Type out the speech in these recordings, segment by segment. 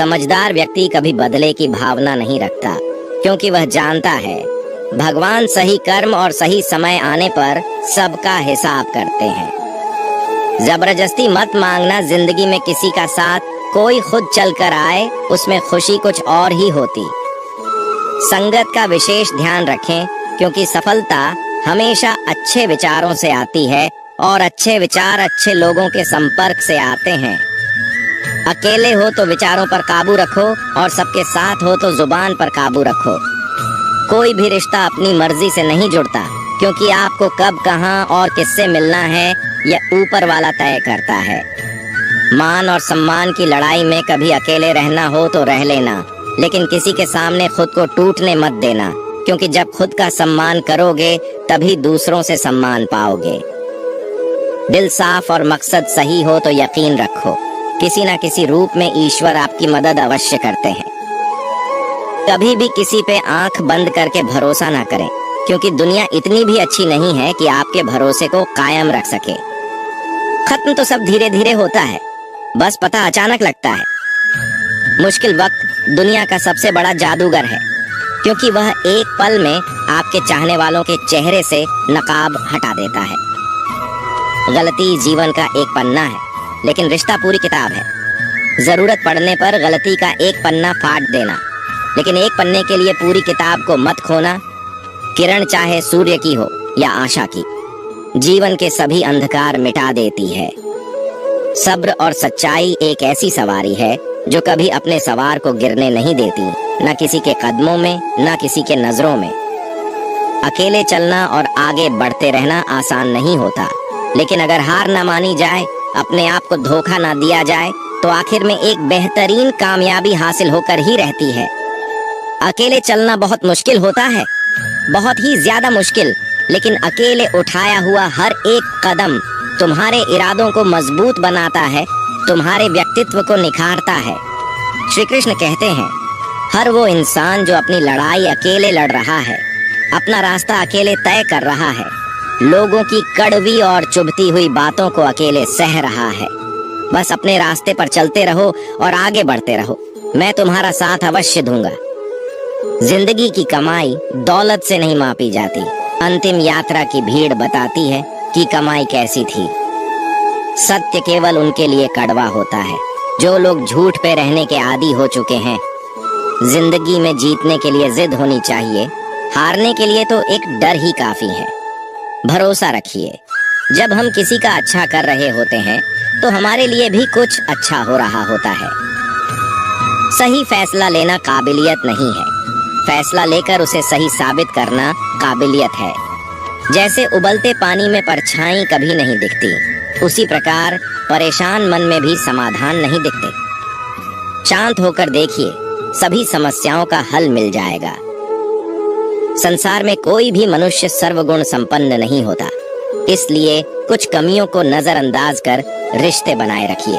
समझदार व्यक्ति कभी बदले की भावना नहीं रखता, क्योंकि वह जानता है भगवान सही कर्म और सही समय आने पर सबका हिसाब करते हैं। जबरदस्ती मत मांगना जिंदगी में किसी का साथ, कोई खुद चल कर आए उसमें खुशी कुछ और ही होती। संगत का विशेष ध्यान रखें, क्योंकि सफलता हमेशा अच्छे विचारों से आती है और अच्छे विचार अच्छे लोगों के संपर्क से आते हैं। अकेले हो तो विचारों पर काबू रखो और सबके साथ हो तो जुबान पर काबू रखो। कोई भी रिश्ता अपनी मर्जी से नहीं जुड़ता, क्योंकि आपको कब, कहां और किससे मिलना है यह ऊपर वाला तय करता है। मान और सम्मान की लड़ाई में कभी अकेले रहना हो तो रह लेना, लेकिन किसी के सामने खुद को टूटने मत देना, क्योंकि जब खुद का सम्मान करोगे तभी दूसरों से सम्मान पाओगे। दिल साफ और मकसद सही हो तो यकीन रखो, किसी न किसी रूप में ईश्वर आपकी मदद अवश्य करते हैं। कभी भी किसी पे आंख बंद करके भरोसा ना करें, क्योंकि दुनिया इतनी भी अच्छी नहीं है कि आपके भरोसे को कायम रख सके। खत्म तो सब धीरे धीरे होता है, बस पता अचानक लगता है। मुश्किल वक्त दुनिया का सबसे बड़ा जादूगर है, क्योंकि वह एक पल में आपके चाहने वालों के चेहरे से नकाब हटा देता है। गलती जीवन का एक पन्ना है, लेकिन रिश्ता पूरी किताब है। जरूरत पड़ने पर गलती का एक पन्ना फाड़ देना, लेकिन एक पन्ने के लिए पूरी किताब को मत खोना। किरण चाहे सूर्य की हो या आशा की, जीवन के सभी अंधकार मिटा देती है। सब्र और सच्चाई एक ऐसी सवारी है जो कभी अपने सवार को गिरने नहीं देती, न किसी के कदमों में न किसी के नजरों में। अकेले चलना और आगे बढ़ते रहना आसान नहीं होता, लेकिन अगर हार न मानी जाए, अपने आप को धोखा ना दिया जाए, तो आखिर में एक बेहतरीन कामयाबी हासिल होकर ही रहती है। अकेले चलना बहुत मुश्किल होता है, बहुत ही ज्यादा मुश्किल, लेकिन अकेले उठाया हुआ हर एक कदम तुम्हारे इरादों को मजबूत बनाता है, तुम्हारे व्यक्तित्व को निखारता है। श्री कृष्ण कहते हैं, हर वो इंसान जो अपनी लड़ाई अकेले लड़ रहा है, अपना रास्ता अकेले तय कर रहा है, लोगों की कड़वी और चुभती हुई बातों को अकेले सह रहा है। बस अपने रास्ते पर चलते रहो और आगे बढ़ते रहो, मैं तुम्हारा साथ अवश्य दूंगा। जिंदगी की कमाई दौलत से नहीं मापी जाती, अंतिम यात्रा की भीड़ बताती है कि कमाई कैसी थी। सत्य केवल उनके लिए कड़वा होता है जो लोग झूठ पे रहने के आदी हो चुके हैं। जिंदगी में जीतने के लिए जिद होनी चाहिए, हारने के लिए तो एक डर ही काफी है। भरोसा रखिए, जब हम किसी का अच्छा कर रहे होते हैं तो हमारे लिए भी कुछ अच्छा हो रहा होता है। सही फैसला लेना काबिलियत नहीं है, फैसला लेकर उसे सही साबित करना काबिलियत है। जैसे उबलते पानी में परछाई कभी नहीं दिखती, उसी प्रकार परेशान मन में भी समाधान नहीं दिखते। शांत होकर देखिए, सभी समस्याओं का हल मिल जाएगा। संसार में कोई भी मनुष्य सर्वगुण संपन्न नहीं होता, इसलिए कुछ कमियों को नजरअंदाज कर रिश्ते बनाए रखिए।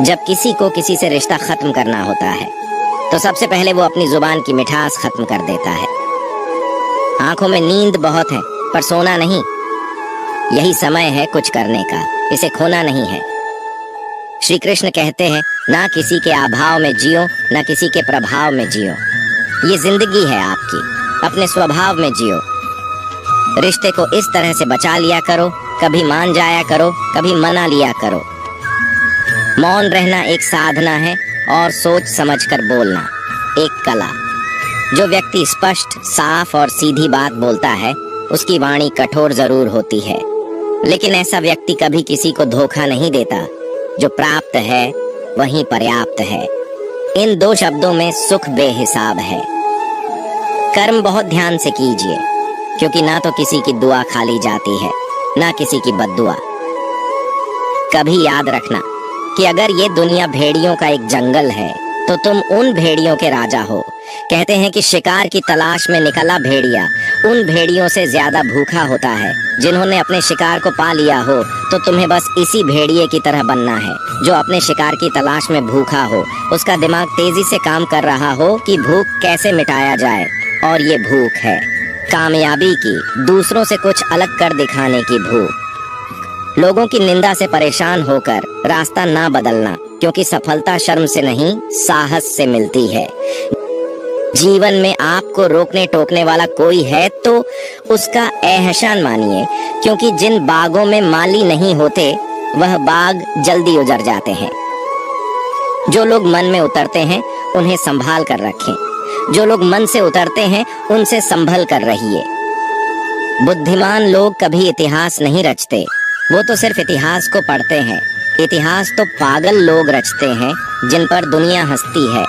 जब किसी को किसी से रिश्ता खत्म करना होता है, तो सबसे पहले वो अपनी जुबान की मिठास खत्म कर देता है। आंखों में नींद बहुत है, पर सोना नहीं। यही समय है कुछ करने का, इसे खोना नहीं है। श्री कृष्ण कहते हैं, ना किसी के अभाव में जियो, ना किसी के प्रभाव में जियो। ये जिंदगी है आपकी, अपने स्वभाव में जियो। रिश्ते को इस तरह से बचा लिया करो, कभी मान जाया करो, कभी मना लिया करो। मौन रहना एक साधना है और सोच समझकर बोलना एक कला। जो व्यक्ति स्पष्ट, साफ और सीधी बात बोलता है, उसकी वाणी कठोर जरूर होती है, लेकिन ऐसा व्यक्ति कभी किसी को धोखा नहीं देता। जो प्राप्त है वही पर्याप्त है। इन दो शब्दों में सुख बेहिसाब है। कर्म बहुत ध्यान से कीजिए, क्योंकि ना तो किसी की दुआ खाली जाती है, ना किसी की बद्दुआ। कभी याद रखना कि अगर ये दुनिया भेड़ियों का एक जंगल है, तो तुम उन भेड़ियों के राजा हो। कहते हैं कि शिकार की तलाश में निकला भेड़िया उन भेड़ियों से ज्यादा भूखा होता है। जिन्होंने अपने शिकार को पा लिया हो, तो तुम्हें बस इसी भेड़िए की तरह बनना है, जो अपने शिकार की तलाश में भूखा हो। उसका दिमाग तेजी से काम कर रहा हो कि भूख कैसे मिटाया जाए, और ये भूख है कामयाबी की, दूसरों से कुछ अलग कर दिखाने की भूख। लोगों की निंदा से परेशान होकर रास्ता ना बदलना, क्योंकि सफलता शर्म से नहीं साहस से मिलती है। जीवन में आपको रोकने टोकने वाला कोई है तो उसका एहसान मानिए, क्योंकि जिन बागों में माली नहीं होते वह बाग जल्दी उजड़ जाते हैं। जो लोग मन में उतरते हैं उन्हें संभाल कर रखें, जो लोग मन से उतरते हैं उनसे संभल कर रहिए। बुद्धिमान लोग कभी इतिहास नहीं रचते, वो तो सिर्फ इतिहास को पढ़ते हैं। इतिहास तो पागल लोग रचते हैं जिन पर दुनिया हंसती है।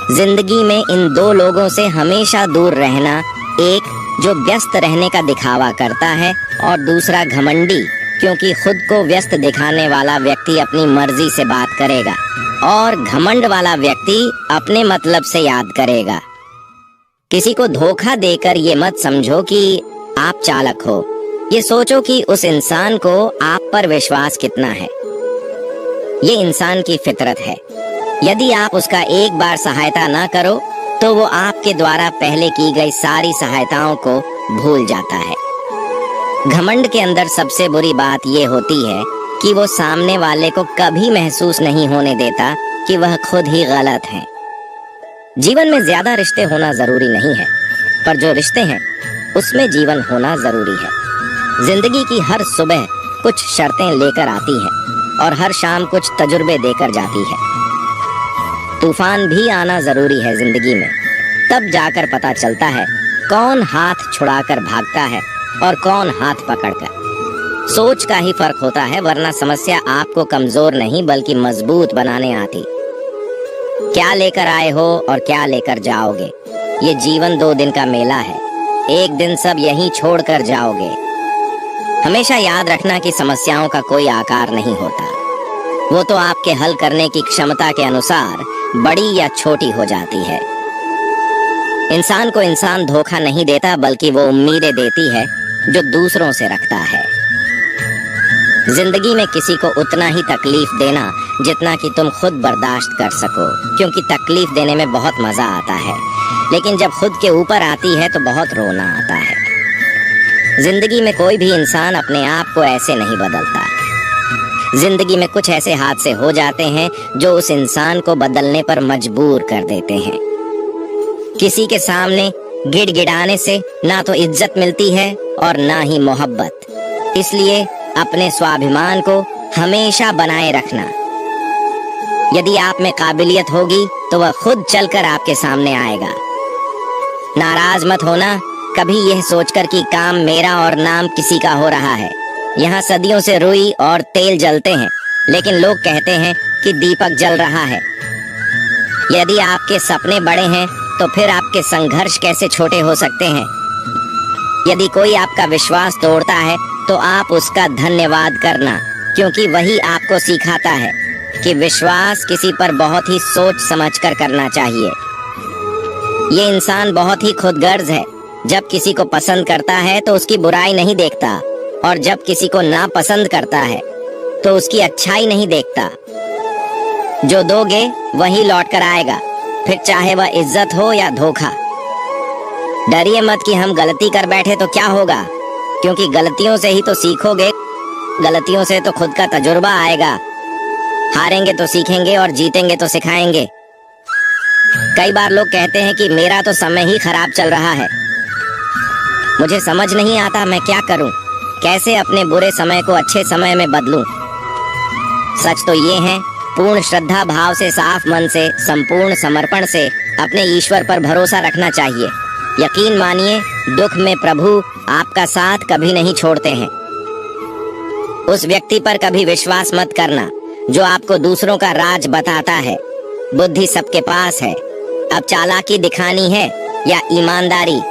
जिंदगी में इन दो लोगों से हमेशा दूर रहना, एक जो व्यस्त रहने का दिखावा करता है और दूसरा घमंडी, क्योंकि खुद को व्यस्त दिखाने वाला व्यक्ति अपनी मर्जी से बात करेगा और घमंड वाला व्यक्ति अपने मतलब से याद करेगा। किसी को धोखा देकर ये मत समझो कि आप चालाक हो, ये सोचो कि उस इंसान को आप पर विश्वास कितना है। ये इंसान की फितरत है। यदि आप उसका एक बार सहायता ना करो तो वो आपके द्वारा पहले की गई सारी सहायताओं को भूल जाता है। घमंड के अंदर सबसे बुरी बात ये होती है कि वो सामने वाले को कभी महसूस नहीं होने देता कि वह खुद ही गलत है। जीवन में ज्यादा रिश्ते होना जरूरी नहीं है, पर जो रिश्ते हैं उसमें जीवन होना जरूरी है। जिंदगी की हर सुबह कुछ शर्तें लेकर आती है और हर शाम कुछ तजुर्बे देकर जाती है। तूफान भी आना जरूरी है जिंदगी में, तब जाकर पता चलता है कौन हाथ छुड़ाकर भागता है और कौन हाथ पकड़कर। सोच का ही फर्क होता है, वरना समस्या आपको कमजोर नहीं बल्कि मजबूत बनाने आती। क्या लेकर आए हो और क्या लेकर जाओगे, ये जीवन 2 दिन का मेला है, एक दिन सब यहीं छोड़कर जाओगे। हमेशा याद रखना कि समस्याओं का कोई आकार नहीं होता, वो तो आपके हल करने की क्षमता के अनुसार बड़ी या छोटी हो जाती है। इंसान को इंसान धोखा नहीं देता, बल्कि वो उम्मीदें देती है जो दूसरों से रखता है। जिंदगी में किसी को उतना ही तकलीफ देना जितना कि तुम खुद बर्दाश्त कर सको, क्योंकि तकलीफ देने में बहुत मजा आता है, लेकिन जब खुद के ऊपर आती है तो बहुत रोना आता है। जिंदगी में कोई भी इंसान अपने आप को ऐसे नहीं बदलता। जिंदगी में कुछ ऐसे हादसे हो जाते हैं जो उस इंसान को बदलने पर मजबूर कर देते हैं। किसी के सामने गिड़गिड़ाने से ना तो इज्जत मिलती है और ना ही मोहब्बत। इसलिए अपने स्वाभिमान को हमेशा बनाए रखना। यदि आप में काबिलियत होगी तो वह खुद चलकर आपके सामने आएगा। नाराज मत होना कभी यह सोचकर कि काम मेरा और नाम किसी का हो रहा है। यहाँ सदियों से रुई और तेल जलते हैं, लेकिन लोग कहते हैं कि दीपक जल रहा है। यदि आपके सपने बड़े हैं तो फिर आपके संघर्ष कैसे छोटे हो सकते हैं। यदि कोई आपका विश्वास तोड़ता है तो आप उसका धन्यवाद करना, क्योंकि वही आपको सिखाता है कि विश्वास किसी पर बहुत ही सोच समझकर करना चाहिए। ये इंसान बहुत ही खुदगर्ज है। जब किसी को पसंद करता है तो उसकी बुराई नहीं देखता, और जब किसी को नापसंद करता है तो उसकी अच्छाई नहीं देखता। जो दोगे वही लौट कर आएगा, फिर चाहे वह इज्जत हो या धोखा। डरिए मत कि हम गलती कर बैठे तो क्या होगा, क्योंकि गलतियों से ही तो सीखोगे, गलतियों से तो खुद का तजुर्बा आएगा। हारेंगे तो सीखेंगे और जीतेंगे तो सिखाएंगे। कई बार लोग कहते हैं कि मेरा तो समय ही खराब चल रहा है। मुझे समझ नहीं आता मैं क्या करूं, कैसे अपने बुरे समय को अच्छे समय में बदलूं। सच तो ये है, पूर्ण श्रद्धा भाव से, साफ मन से, संपूर्ण समर्पण से अपने ईश्वर पर भरोसा रखना चाहिए। यकीन मानिए, दुख में प्रभु आपका साथ कभी नहीं छोड़ते हैं। उस व्यक्ति पर कभी विश्वास मत करना जो आपको दूसरों का राज बताता है। बुद्धि सबके पास है, अब चालाकी दिखानी है या ईमानदारी,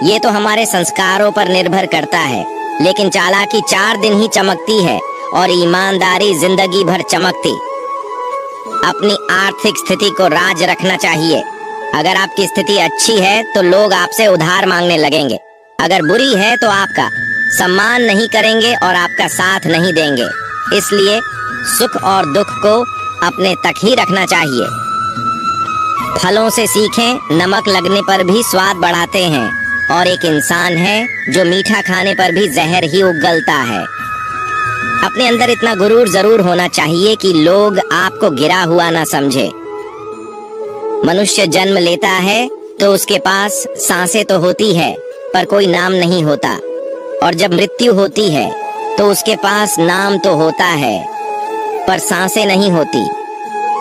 ये तो हमारे संस्कारों पर निर्भर करता है। लेकिन चालाकी 4 दिन ही चमकती है और ईमानदारी जिंदगी भर चमकती। अपनी आर्थिक स्थिति को राज रखना चाहिए। अगर आपकी स्थिति अच्छी है तो लोग आपसे उधार मांगने लगेंगे, अगर बुरी है तो आपका सम्मान नहीं करेंगे और आपका साथ नहीं देंगे। इसलिए सुख और दुख को अपने तक ही रखना चाहिए। फलों से सीखें, नमक लगने पर भी स्वाद बढ़ाते हैं, और एक इंसान है जो मीठा खाने पर भी जहर ही उगलता है। अपने अंदर इतना गुरूर जरूर होना चाहिए कि लोग आपको गिरा हुआ ना समझे। मनुष्य जन्म लेता है तो उसके पास सांसें तो होती है पर कोई नाम नहीं होता, और जब मृत्यु होती है तो उसके पास नाम तो होता है पर सांसें नहीं होती।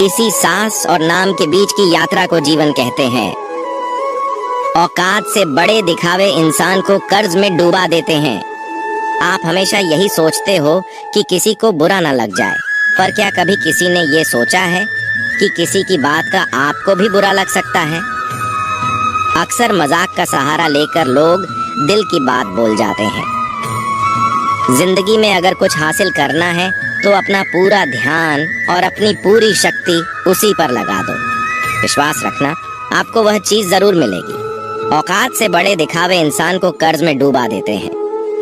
इसी सांस और नाम के बीच की यात्रा को जीवन कहते हैं। औकात से बड़े दिखावे इंसान को कर्ज में डूबा देते हैं। आप हमेशा यही सोचते हो कि किसी को बुरा ना लग जाए, पर क्या कभी किसी ने ये सोचा है कि किसी की बात का आपको भी बुरा लग सकता है? अक्सर मजाक का सहारा लेकर लोग दिल की बात बोल जाते हैं। जिंदगी में अगर कुछ हासिल करना है तो अपना पूरा ध्यान और अपनी पूरी शक्ति उसी पर लगा दो। विश्वास रखना, आपको वह चीज जरूर मिलेगी। औकात से बड़े दिखावे इंसान को कर्ज में डूबा देते हैं।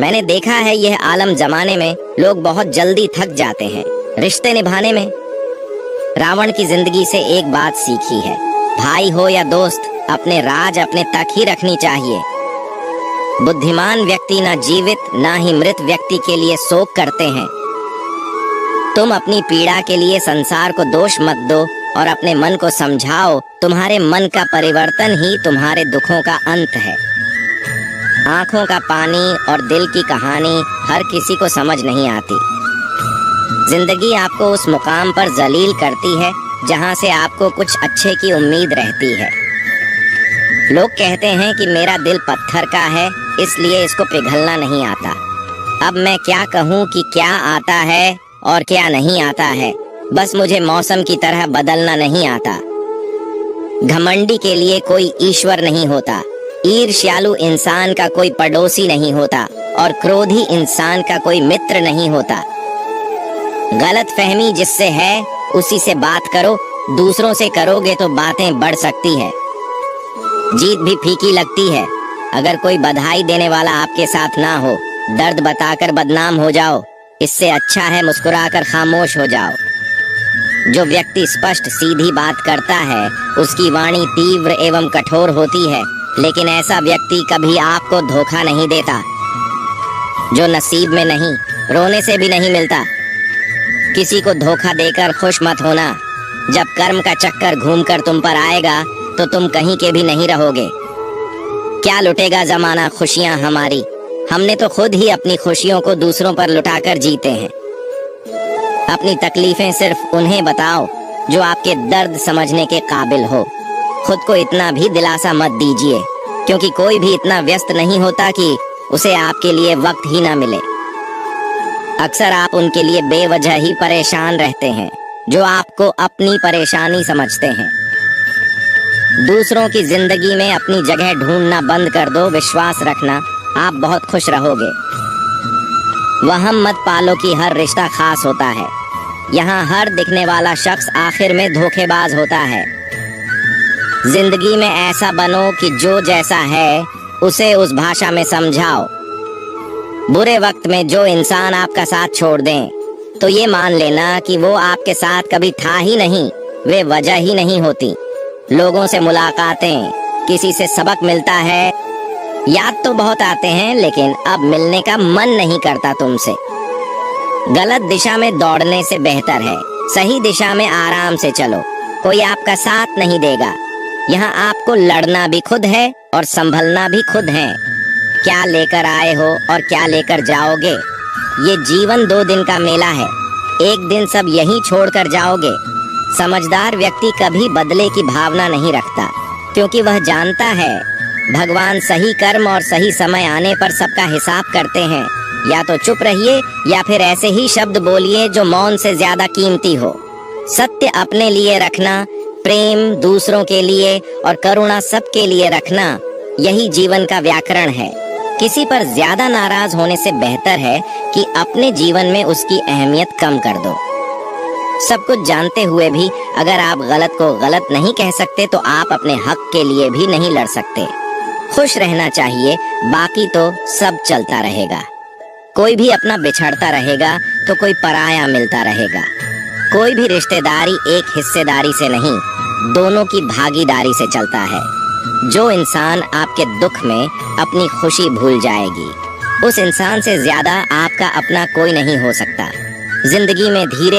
मैंने देखा है यह आलम जमाने में लोग बहुत जल्दी थक जाते हैं रिश्ते निभाने में। रावण की जिंदगी से एक बात सीखी है, भाई हो या दोस्त, अपने राज अपने तक ही रखनी चाहिए। बुद्धिमान व्यक्ति ना जीवित ना ही मृत व्यक्ति के लिए शोक करते हैं। तुम अपनी पीड़ा के लिए संसार को दोष मत दो और अपने मन को समझाओ, तुम्हारे मन का परिवर्तन ही तुम्हारे दुखों का अंत है। आंखों का पानी और दिल की कहानी हर किसी को समझ नहीं आती। जिंदगी आपको उस मुकाम पर जलील करती है जहां से आपको कुछ अच्छे की उम्मीद रहती है। लोग कहते हैं कि मेरा दिल पत्थर का है इसलिए इसको पिघलना नहीं आता। अब मैं क्या कहूँ कि क्या आता है और क्या नहीं आता है, बस मुझे मौसम की तरह बदलना नहीं आता। घमंडी के लिए कोई ईश्वर नहीं होता, ईर्ष्यालु इंसान का कोई पड़ोसी नहीं होता और क्रोधी इंसान का कोई मित्र नहीं होता। गलत फहमी जिससे है उसी से बात करो, दूसरों से करोगे तो बातें बढ़ सकती है। जीत भी फीकी लगती है अगर कोई बधाई देने वाला आपके साथ ना हो। दर्द बताकर बदनाम हो जाओ, इससे अच्छा है मुस्कुराकर खामोश हो जाओ। जो व्यक्ति स्पष्ट सीधी बात करता है उसकी वाणी तीव्र एवं कठोर होती है, लेकिन ऐसा व्यक्ति कभी आपको धोखा नहीं देता। जो नसीब में नहीं, रोने से भी नहीं मिलता। किसी को धोखा देकर खुश मत होना। जब कर्म का चक्कर घूमकर तुम पर आएगा तो तुम कहीं के भी नहीं रहोगे। क्या लुटेगा जमाना खुशियां हमारी, हमने तो खुद ही अपनी खुशियों को दूसरों पर लुटाकर जीते हैं। अपनी तकलीफें सिर्फ उन्हें बताओ जो आपके दर्द समझने के काबिल हो। खुद को इतना भी दिलासा मत दीजिए, क्योंकि कोई भी इतना व्यस्त नहीं होता कि उसे आपके लिए वक्त ही ना मिले। अक्सर आप उनके लिए बेवजह ही परेशान रहते हैं जो आपको अपनी परेशानी समझते हैं। दूसरों की जिंदगी में अपनी जगह ढूंढना बंद कर दो। विश्वास रखना, आप बहुत खुश रहोगे। वहम मत पालो कि हर रिश्ता खास होता है। यहाँ हर दिखने वाला शख्स आखिर में धोखेबाज होता है। जिंदगी में ऐसा बनो कि जो जैसा है उसे उस भाषा में समझाओ। बुरे वक्त में जो इंसान आपका साथ छोड़ दें तो ये मान लेना कि वो आपके साथ कभी था ही नहीं, वे वजह ही नहीं होती। लोगों से मुलाकातें, किसी से सबक मिलता है, याद तो बहुत आते हैं लेकिन अब मिलने का मन नहीं करता तुमसे। गलत दिशा में दौड़ने से बेहतर है सही दिशा में आराम से चलो। कोई आपका साथ नहीं देगा। यहाँ आपको लड़ना भी खुद है और संभलना भी खुद है। क्या लेकर आए हो और क्या लेकर जाओगे, ये जीवन 2 दिन का मेला है। एक दिन सब यहीं छोड़कर जाओगे। समझदार व्यक्ति कभी बदले की भावना नहीं रखता, क्योंकि वह जानता है भगवान सही कर्म और सही समय आने पर सबका हिसाब करते हैं। या तो चुप रहिए या फिर ऐसे ही शब्द बोलिए जो मौन से ज्यादा कीमती हो। सत्य अपने लिए रखना, प्रेम दूसरों के लिए और करुणा सबके लिए रखना, यही जीवन का व्याकरण है। किसी पर ज्यादा नाराज होने से बेहतर है कि अपने जीवन में उसकी अहमियत कम कर दो। सब कुछ जानते हुए भी अगर आप गलत को गलत नहीं कह सकते तो आप अपने हक के लिए भी नहीं लड़ सकते। खुश रहना चाहिए, बाकी तो सब चलता रहेगा। कोई भी अपना बिछड़ता रहेगा तो कोई पराया मिलता रहेगा। कोई भी रिश्तेदारी एक हिस्सेदारी से नहीं, दोनों की भागीदारी से चलता है। जो इंसान आपके दुख में अपनी खुशी भूल जाएगी, उस इंसान से ज्यादा आपका अपना कोई नहीं हो सकता। जिंदगी में धीरे